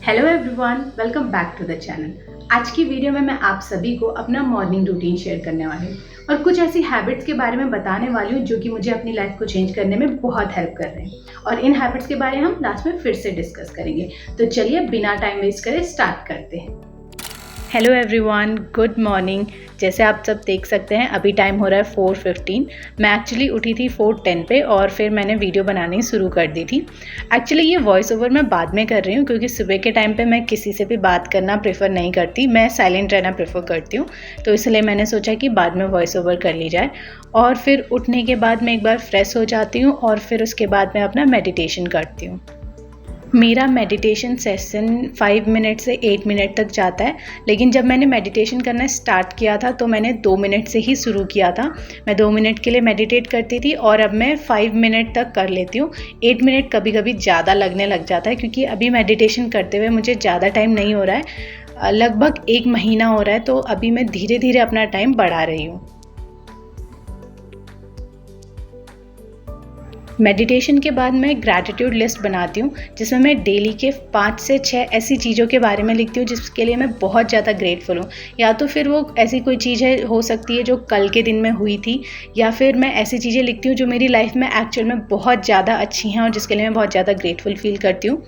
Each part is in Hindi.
Hello everyone, welcome back to the channel. आज की वीडियो में मैं आप सभी को अपना मॉर्निंग रूटीन शेयर करने वाली हूँ और कुछ ऐसी हैबिट्स के बारे में बताने वाली हूँ जो कि मुझे अपनी लाइफ को चेंज करने में बहुत हेल्प कर रहे हैं। और इन हैबिट्स के बारे में हम लास्ट में फिर से डिस्कस करेंगे। तो चलिए बिना टाइम वेस्ट करे स्टार्ट करते हैं। Hello everyone, good morning. जैसे आप सब देख सकते हैं अभी टाइम हो रहा है 4:15। मैं एक्चुअली उठी थी 4:10 पे और फिर मैंने वीडियो बनानी शुरू कर दी थी। एक्चुअली ये वॉइस ओवर मैं बाद में कर रही हूँ क्योंकि सुबह के टाइम पे मैं किसी से भी बात करना प्रेफर नहीं करती, मैं साइलेंट रहना प्रेफर करती हूँ। तो इसलिए मैंने सोचा कि बाद में वॉइस ओवर कर ली जाए। और फिर उठने के बाद मैं एक बार फ्रेश हो जाती हूँ और फिर उसके बाद मैं अपना मेडिटेशन करती हूँ। मेरा मेडिटेशन सेशन 5 मिनट से 8 मिनट तक जाता है, लेकिन जब मैंने मेडिटेशन करना स्टार्ट किया था तो मैंने 2 मिनट से ही शुरू किया था। मैं 2 मिनट के लिए मेडिटेट करती थी और अब मैं 5 मिनट तक कर लेती हूँ। 8 मिनट कभी कभी ज़्यादा लगने लग जाता है क्योंकि अभी मेडिटेशन करते हुए मुझे ज़्यादा टाइम नहीं हो रहा है, लगभग 1 महीना हो रहा है। तो अभी मैं धीरे धीरे अपना टाइम बढ़ा रही हूँ। मेडिटेशन के बाद मैं ग्रैटिट्यूड लिस्ट बनाती हूँ जिसमें मैं डेली के 5 से 6 ऐसी चीज़ों के बारे में लिखती हूँ जिसके लिए मैं बहुत ज़्यादा ग्रेटफुल हूँ। या तो फिर वो ऐसी कोई चीज़ है हो सकती है जो कल के दिन में हुई थी, या फिर मैं ऐसी चीज़ें लिखती हूँ जो मेरी लाइफ में एक्चुअल में बहुत ज़्यादा अच्छी हैं और जिसके लिए मैं बहुत ज़्यादा ग्रेटफुल फील करती हूँ।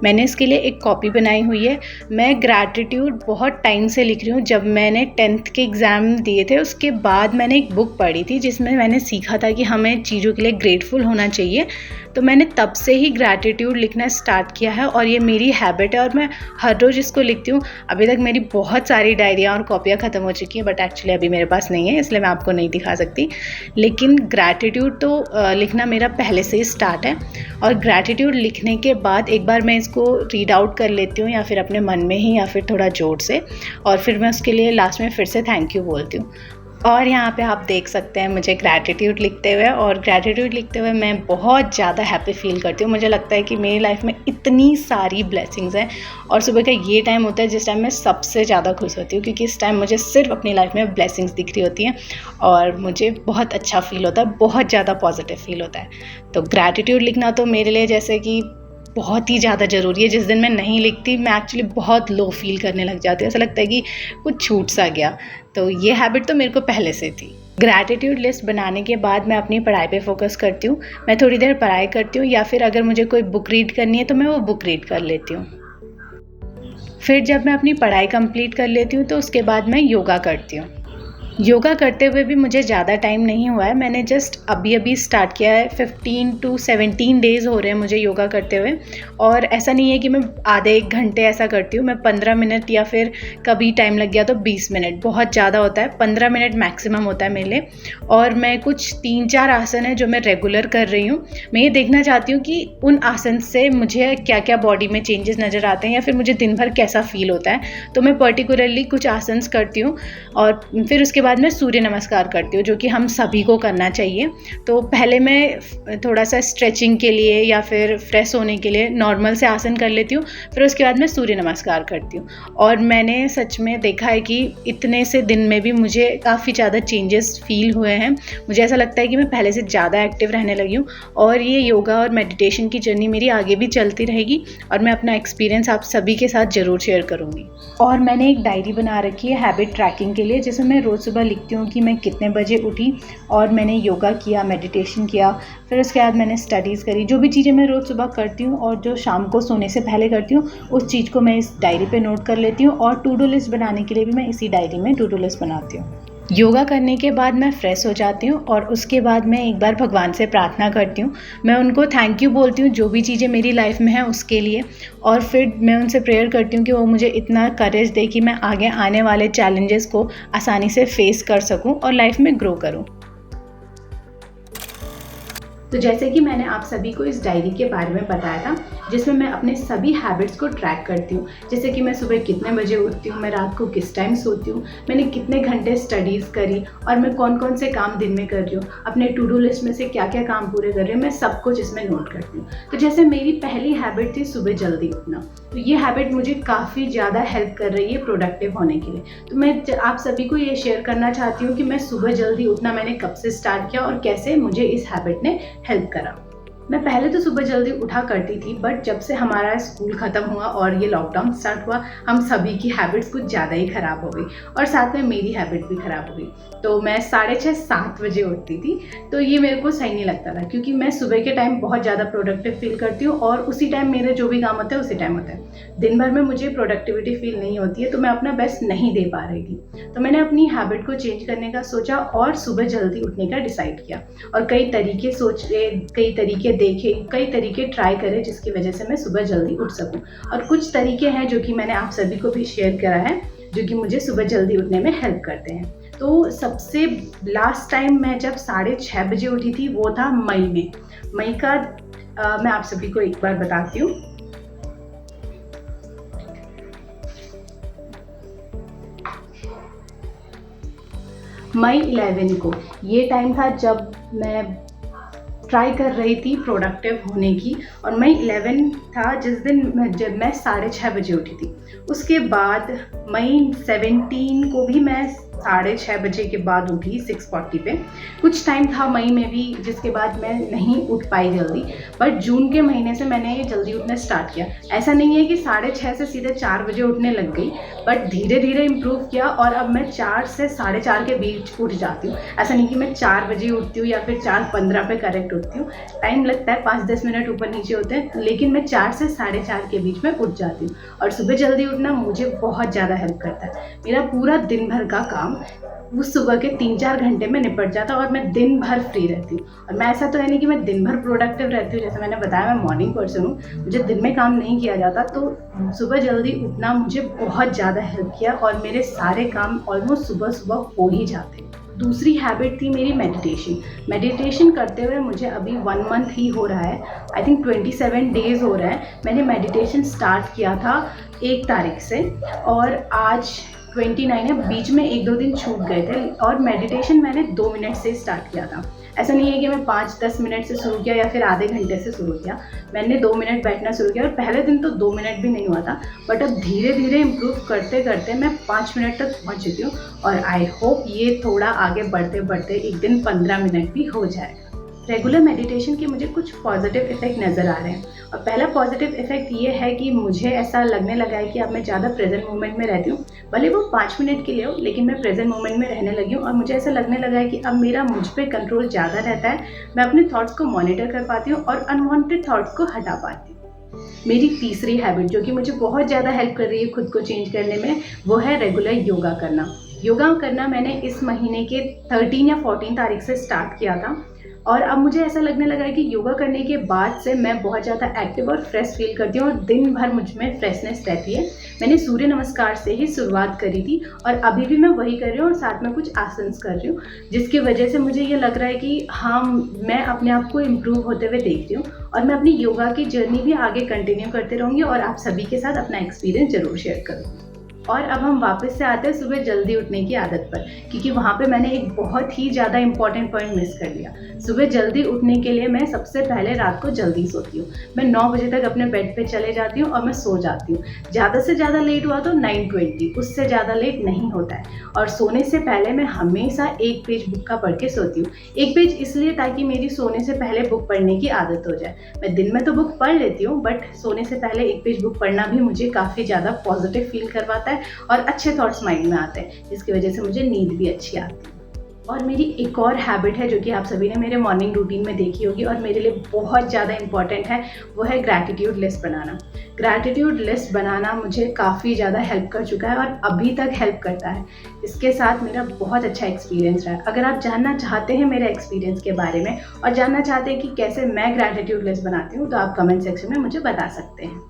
मैंने इसके लिए एक कॉपी बनाई हुई है। मैं ग्रैटिट्यूड बहुत टाइम से लिख रही हूँ। जब मैंने 10th के एग्ज़ाम दिए थे उसके बाद मैंने एक बुक पढ़ी थी जिसमें मैंने सीखा था कि हमें चीज़ों के लिए ग्रेटफुल होना चाहिए। तो मैंने तब से ही ग्रैटिट्यूड लिखना स्टार्ट किया है और ये मेरी हैबिट है और मैं हर रोज़ इसको लिखती हूँ। अभी तक मेरी बहुत सारी डायरियाँ और कॉपियाँ ख़त्म हो चुकी हैं, बट एक्चुअली अभी मेरे पास नहीं है इसलिए मैं आपको नहीं दिखा सकती। लेकिन ग्रैटिट्यूड तो लिखना मेरा पहले से ही स्टार्ट है। और ग्रैटिट्यूड लिखने के बाद एक बार मैं इसको रीड आउट कर लेती हूँ, या फिर अपने मन में ही या फिर थोड़ा जोर से, और फिर मैं उसके लिए लास्ट में फिर से थैंक यू बोलती हूँ। और यहाँ पे आप देख सकते हैं मुझे ग्रैटिट्यूड लिखते हुए, और ग्रैटिट्यूड लिखते हुए मैं बहुत ज़्यादा हैप्पी फील करती हूँ। मुझे लगता है कि मेरी लाइफ में इतनी सारी ब्लेसिंग्स हैं और सुबह का ये टाइम होता है जिस टाइम मैं सबसे ज़्यादा खुश होती हूँ क्योंकि इस टाइम मुझे सिर्फ अपनी लाइफ में ब्लेसिंग्स दिख रही होती हैं और मुझे बहुत अच्छा फील होता है, बहुत ज़्यादा पॉजिटिव फील होता है। तो ग्रैटिट्यूड लिखना तो मेरे लिए जैसे कि बहुत ही ज़्यादा ज़रूरी है। जिस दिन मैं नहीं लिखती मैं एक्चुअली बहुत लो फील करने लग जाती हूँ, ऐसा लगता है कि कुछ छूट सा गया। तो ये हैबिट तो मेरे को पहले से थी। ग्रैटिट्यूड लिस्ट बनाने के बाद मैं अपनी पढ़ाई पे फोकस करती हूँ। मैं थोड़ी देर पढ़ाई करती हूँ या फिर अगर मुझे कोई बुक रीड करनी है तो मैं वो बुक रीड कर लेती हूँ। फिर जब मैं अपनी पढ़ाई कंप्लीट कर लेती हूँ तो उसके बाद मैं योगा करती हूँ। योगा करते हुए भी मुझे ज़्यादा टाइम नहीं हुआ है, मैंने जस्ट अभी अभी स्टार्ट किया है। 15 to 17 डेज़ हो रहे हैं मुझे योगा करते हुए। और ऐसा नहीं है कि मैं आधे 1 घंटे ऐसा करती हूँ, मैं 15 मिनट या फिर कभी टाइम लग गया तो 20 मिनट, बहुत ज़्यादा होता है 15 मिनट मैक्सिमम होता है मेरे लिए। और मैं कुछ 3-4 आसन है जो मैं रेगुलर कर रही हूँ। मैं ये देखना चाहती हूँ कि उन आसन से मुझे क्या क्या बॉडी में चेंजेस नज़र आते हैं या फिर मुझे दिन भर कैसा फील होता है। तो मैं पर्टिकुलरली कुछ आसन करती हूँ और फिर उसके बाद मैं सूर्य नमस्कार करती हूँ जो कि हम सभी को करना चाहिए। तो पहले मैं थोड़ा सा स्ट्रेचिंग के लिए या फिर फ्रेश होने के लिए नॉर्मल से आसन कर लेती हूँ, फिर उसके बाद मैं सूर्य नमस्कार करती हूँ। और मैंने सच में देखा है कि इतने से दिन में भी मुझे काफ़ी ज़्यादा चेंजेस फील हुए हैं। मुझे ऐसा लगता है कि मैं पहले से ज़्यादा एक्टिव रहने लगी हूँ और ये योगा और मेडिटेशन की जर्नी मेरी आगे भी चलती रहेगी और मैं अपना एक्सपीरियंस आप सभी के साथ ज़रूर शेयर करूँगी। और मैंने एक डायरी बना रखी है हैबिट ट्रैकिंग के लिए जिसमें मैं रोज़ सुबह लिखती हूँ कि मैं कितने बजे उठी और मैंने योगा किया, मेडिटेशन किया, फिर उसके बाद मैंने स्टडीज़ करी। जो भी चीज़ें मैं रोज़ सुबह करती हूँ और जो शाम को सोने से पहले करती हूँ उस चीज़ को मैं इस डायरी पे नोट कर लेती हूँ। और टू डू लिस्ट बनाने के लिए भी मैं इसी डायरी में टू डू लिस्ट बनाती हूँ। योगा करने के बाद मैं फ्रेश हो जाती हूँ और उसके बाद मैं एक बार भगवान से प्रार्थना करती हूँ। मैं उनको थैंक यू बोलती हूँ जो भी चीज़ें मेरी लाइफ में हैं उसके लिए, और फिर मैं उनसे प्रेयर करती हूँ कि वो मुझे इतना करेज दे कि मैं आगे आने वाले चैलेंजेस को आसानी से फेस कर सकूँ और लाइफ में ग्रो करूँ। तो जैसे कि मैंने आप सभी को इस डायरी के बारे में बताया था जिसमें मैं अपने सभी हैबिट्स को ट्रैक करती हूँ, जैसे कि मैं सुबह कितने बजे उठती हूँ, मैं रात को किस टाइम सोती हूँ, मैंने कितने घंटे स्टडीज़ करी और मैं कौन कौन से काम दिन में कर रही हूँ, अपने टू डू लिस्ट में से क्या क्या काम पूरे कर रही हूँ, मैं सब कुछ इसमें नोट करती हूँ। तो जैसे मेरी पहली हैबिट थी सुबह जल्दी उठना, तो ये हैबिट मुझे काफ़ी ज़्यादा हेल्प कर रही है प्रोडक्टिव होने के लिए। तो मैं आप सभी को ये शेयर करना चाहती हूँ कि मैं सुबह जल्दी उठना मैंने कब से स्टार्ट किया और कैसे मुझे इस हैबिट ने हेल्प करा। मैं पहले तो सुबह जल्दी उठा करती थी, बट जब से हमारा स्कूल ख़त्म हुआ और ये लॉकडाउन स्टार्ट हुआ, हम सभी की हैबिट्स कुछ ज़्यादा ही ख़राब हो गई और साथ में मेरी हैबिट भी ख़राब हो गई। तो मैं 6:30-7 बजे उठती थी, तो ये मेरे को सही नहीं लगता था, क्योंकि मैं सुबह के टाइम बहुत ज़्यादा प्रोडक्टिव फील करती हूँ और उसी टाइम मेरे जो भी काम होते हैं उसी टाइम होता है। दिन भर में मुझे प्रोडक्टिविटी फील नहीं होती है, तो मैं अपना बेस्ट नहीं दे पा रही थी। तो मैंने अपनी हैबिट को चेंज करने का सोचा और सुबह जल्दी उठने का डिसाइड किया और कई तरीके सोचे, कई तरीके देखे, कई तरीके ट्राई करे, जिसकी वजह से मैं सुबह जल्दी उठ सकूं। और कुछ तरीके हैं जो कि मैंने आप सभी को भी शेयर करा है, जो कि मुझे सुबह जल्दी उठने में हेल्प करते हैं। तो सबसे लास्ट टाइम मैं जब 6:30 बजे उठी थी वो था मई में। मई का मैं आप सभी को एक बार बताती हूँ। मई 11 को ये टाइम था जब मैं ट्राई कर रही थी प्रोडक्टिव होने की, और मई 11 था जिस दिन जब मैं 6:30 बजे उठी थी। उसके बाद मई 17 को भी मैं 6:30 बजे के बाद उठी 6:40 पे। कुछ टाइम था मई में भी जिसके बाद मैं नहीं उठ पाई जल्दी, बट जून के महीने से मैंने जल्दी उठना स्टार्ट किया। ऐसा नहीं है कि 6:30 से सीधे 4 बजे उठने लग गई, बट धीरे धीरे इम्प्रूव किया और अब मैं 4 से 4:30 के बीच उठ जाती हूँ। ऐसा नहीं कि मैं 4 बजे उठती हूँ या फिर 4:15 पे करेक्ट उठती हूँ, टाइम लगता है, 5-10 मिनट ऊपर नीचे होते हैं, लेकिन मैं 4 से 4:30 के बीच में उठ जाती हूँ। और सुबह जल्दी उठना मुझे बहुत ज़्यादा हेल्प करता है। मेरा पूरा दिन भर का काम उस सुबह के 3-4 घंटे में निपट जाता और मैं दिन भर फ्री रहती हूँ। और मैं ऐसा तो है नहीं कि मैं दिन भर प्रोडक्टिव रहती हूँ, जैसे मैंने बताया मैं मॉर्निंग पर्सन हूँ, मुझे दिन में काम नहीं किया जाता। तो सुबह जल्दी उठना मुझे बहुत ज़्यादा हेल्प किया और मेरे सारे काम ऑलमोस्ट सुबह सुबह हो ही जाते। दूसरी हैबिट थी मेरी मेडिटेशन करते हुए मुझे अभी 1 मंथ ही हो रहा है, आई थिंक 27 डेज़ हो रहा है। मैंने मेडिटेशन स्टार्ट किया था 1 तारीख से और आज 29 है। बीच में 1-2 दिन छूट गए थे और मेडिटेशन मैंने 2 मिनट से स्टार्ट किया था। ऐसा नहीं है कि मैं 5-10 मिनट से शुरू किया या फिर आधे घंटे से शुरू किया। मैंने 2 मिनट बैठना शुरू किया और पहले दिन तो 2 मिनट भी नहीं हुआ था, बट अब धीरे धीरे इम्प्रूव करते करते मैं 5 मिनट तक पहुंच चुकी हूँ और आई होप ये थोड़ा आगे बढ़ते बढ़ते एक दिन 15 मिनट भी हो जाएगा। रेगुलर मेडिटेशन के मुझे कुछ पॉजिटिव इफेक्ट नज़र आ रहे हैं और पहला पॉजिटिव इफेक्ट ये है कि मुझे ऐसा लगने लगा है कि अब मैं ज़्यादा प्रेजेंट मोमेंट में रहती हूँ। भले वो 5 मिनट के लिए हो, लेकिन मैं प्रेजेंट मोमेंट में रहने लगी हूँ और मुझे ऐसा लगने लगा है कि अब मेरा मुझ पे कंट्रोल ज़्यादा रहता है। मैं अपने थॉट्स को मॉनिटर कर पाती हूँ और अनवांटेड थॉट्स को हटा पाती हूँ। मेरी तीसरी हैबिट जो कि मुझे बहुत ज़्यादा हेल्प कर रही है खुद को चेंज करने में, वो है रेगुलर योगा करना। योगा करना मैंने इस महीने के 13 या 14 तारीख से स्टार्ट किया था और अब मुझे ऐसा लगने लगा है कि योगा करने के बाद से मैं बहुत ज़्यादा एक्टिव और फ्रेश फील करती हूँ और दिन भर मुझ में फ्रेशनेस रहती है। मैंने सूर्य नमस्कार से ही शुरुआत करी थी और अभी भी मैं वही कर रही हूँ और साथ में कुछ आसन्स कर रही हूँ, जिसकी वजह से मुझे ये लग रहा है कि हाँ, मैं अपने आप को इम्प्रूव होते हुए देख रही हूँ और मैं अपनी योगा की जर्नी भी आगे कंटिन्यू करते रहूँगी और आप सभी के साथ अपना एक्सपीरियंस ज़रूर शेयर करूँगी। और अब हम वापस से आते हैं सुबह जल्दी उठने की आदत पर, क्योंकि वहाँ पे मैंने एक बहुत ही ज़्यादा इंपॉर्टेंट पॉइंट मिस कर लिया। सुबह जल्दी उठने के लिए मैं सबसे पहले रात को जल्दी सोती हूँ। मैं 9 बजे तक अपने बेड पे चले जाती हूँ और मैं सो जाती हूँ। ज़्यादा से ज़्यादा लेट हुआ तो 9:20, उससे ज़्यादा लेट नहीं होता है। और सोने से पहले मैं हमेशा 1 पेज बुक का पढ़ के सोती हूँ। 1 पेज इसलिए ताकि मेरी सोने से पहले बुक पढ़ने की आदत हो जाए। मैं दिन में तो बुक पढ़ लेती हूँ, बट सोने से पहले 1 पेज बुक पढ़ना भी मुझे काफ़ी ज़्यादा पॉजिटिव फील करवाता है और अच्छे थॉट्स माइंड में आते हैं, जिसकी वजह से मुझे नींद भी अच्छी आती है। और मेरी एक और हैबिट है जो कि आप सभी ने मेरे मॉर्निंग रूटीन में देखी होगी और मेरे लिए बहुत ज़्यादा इंपॉर्टेंट है, वो है ग्रैटिट्यूड लिस्ट बनाना। ग्रैटिट्यूड लिस्ट बनाना मुझे काफ़ी ज़्यादा हेल्प कर चुका है और अभी तक हेल्प करता है। इसके साथ मेरा बहुत अच्छा एक्सपीरियंस रहा है। अगर आप जानना चाहते हैं मेरे एक्सपीरियंस के बारे में और जानना चाहते हैं कि कैसे मैं ग्रैटिट्यूड लिस्ट बनाती हूँ, तो आप कमेंट सेक्शन में मुझे बता सकते हैं।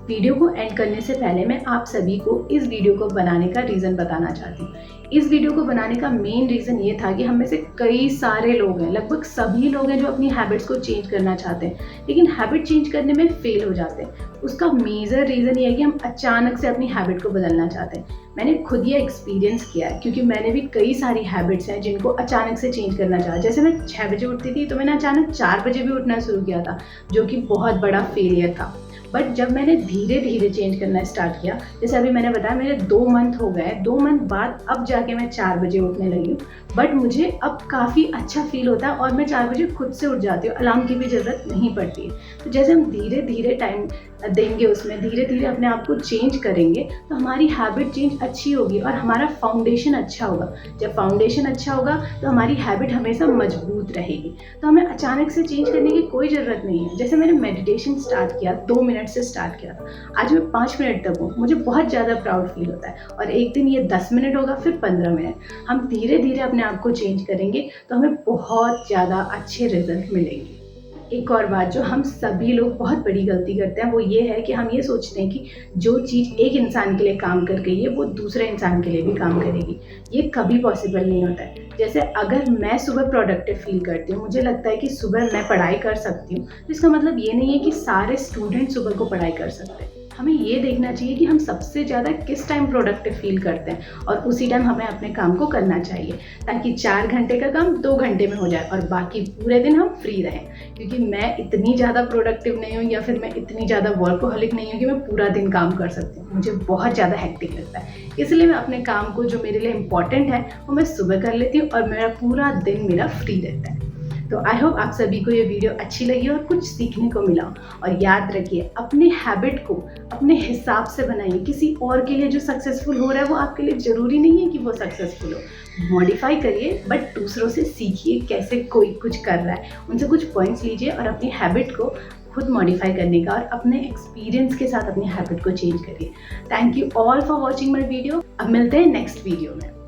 वीडियो को एंड करने से पहले मैं आप सभी को इस वीडियो को बनाने का रीज़न बताना चाहती हूँ। इस वीडियो को बनाने का मेन रीज़न ये था कि हम में से कई सारे लोग हैं, लगभग सभी लोग हैं जो अपनी हैबिट्स को चेंज करना चाहते हैं, लेकिन हैबिट चेंज करने में फेल हो जाते हैं। उसका मेजर रीज़न ये है कि हम अचानक से अपनी हैबिट को बदलना चाहते हैं। मैंने खुद ये एक्सपीरियंस किया है, क्योंकि मैंने भी कई सारी हैबिट्स हैं जिनको अचानक से चेंज करना चाहा। जैसे मैं 6 बजे उठती थी, तो मैंने अचानक 4 बजे भी उठना शुरू किया था, जो कि बहुत बड़ा फेलियर था। बट जब मैंने धीरे धीरे चेंज करना स्टार्ट किया, जैसे अभी मैंने बताया मेरे 2 मंथ हो गए, 2 मंथ बाद अब जाके मैं 4 बजे उठने लगी हूँ, बट मुझे अब काफ़ी अच्छा फील होता है और मैं 4 बजे खुद से उठ जाती हूँ, अलार्म की भी ज़रूरत नहीं पड़ती है। तो जैसे हम धीरे धीरे टाइम देंगे, उसमें धीरे धीरे अपने आप को चेंज करेंगे, तो हमारी हैबिट चेंज अच्छी होगी और हमारा फाउंडेशन अच्छा होगा। जब फाउंडेशन अच्छा होगा तो हमारी हैबिट हमेशा मजबूत रहेगी। तो हमें अचानक से चेंज करने की कोई ज़रूरत नहीं है। जैसे मैंने मेडिटेशन स्टार्ट किया, 2 मिनट से स्टार्ट किया था, आज मैं 5 मिनट तक हूँ, मुझे बहुत ज़्यादा प्राउड फील होता है। और एक दिन ये 10 मिनट होगा, फिर 15 मिनट। हम धीरे धीरे अपने आप को चेंज करेंगे तो हमें बहुत ज़्यादा अच्छे रिजल्ट मिलेंगे। एक और बात जो हम सभी लोग बहुत बड़ी गलती करते हैं वो ये है कि हम ये सोचते हैं कि जो चीज़ एक इंसान के लिए काम कर गई है वो दूसरे इंसान के लिए भी काम करेगी। ये कभी पॉसिबल नहीं होता है। जैसे अगर मैं सुबह प्रोडक्टिव फील करती हूँ, मुझे लगता है कि सुबह मैं पढ़ाई कर सकती हूँ, तो इसका मतलब ये नहीं है कि सारे स्टूडेंट सुबह को पढ़ाई कर सकते हैं। हमें ये देखना चाहिए कि हम सबसे ज़्यादा किस टाइम प्रोडक्टिव फील करते हैं और उसी टाइम हमें अपने काम को करना चाहिए, ताकि 4 घंटे का काम 2 घंटे में हो जाए और बाकी पूरे दिन हम फ्री रहें। क्योंकि मैं इतनी ज़्यादा प्रोडक्टिव नहीं हूँ या फिर मैं इतनी ज़्यादा वर्कोहॉलिक नहीं हूँ कि मैं पूरा दिन काम कर सकती हूँ। मुझे बहुत ज़्यादा हेक्टिक लगता है, इसलिए मैं अपने काम को जो मेरे लिए इम्पॉर्टेंट है वो मैं सुबह कर लेती हूँ और मेरा पूरा दिन मेरा फ्री रहता है। तो आई होप आप सभी को ये वीडियो अच्छी लगी और कुछ सीखने को मिला। और याद रखिए, अपने हैबिट को अपने हिसाब से बनाइए। किसी और के लिए जो सक्सेसफुल हो रहा है वो आपके लिए ज़रूरी नहीं है कि वो सक्सेसफुल हो। मॉडिफाई करिए, बट दूसरों से सीखिए कैसे कोई कुछ कर रहा है, उनसे कुछ पॉइंट्स लीजिए और अपनी हैबिट को खुद मॉडिफाई करने का और अपने एक्सपीरियंस के साथ अपनी हैबिट को चेंज करिए। Thank you all for watching my video. अब मिलते हैं नेक्स्ट वीडियो में।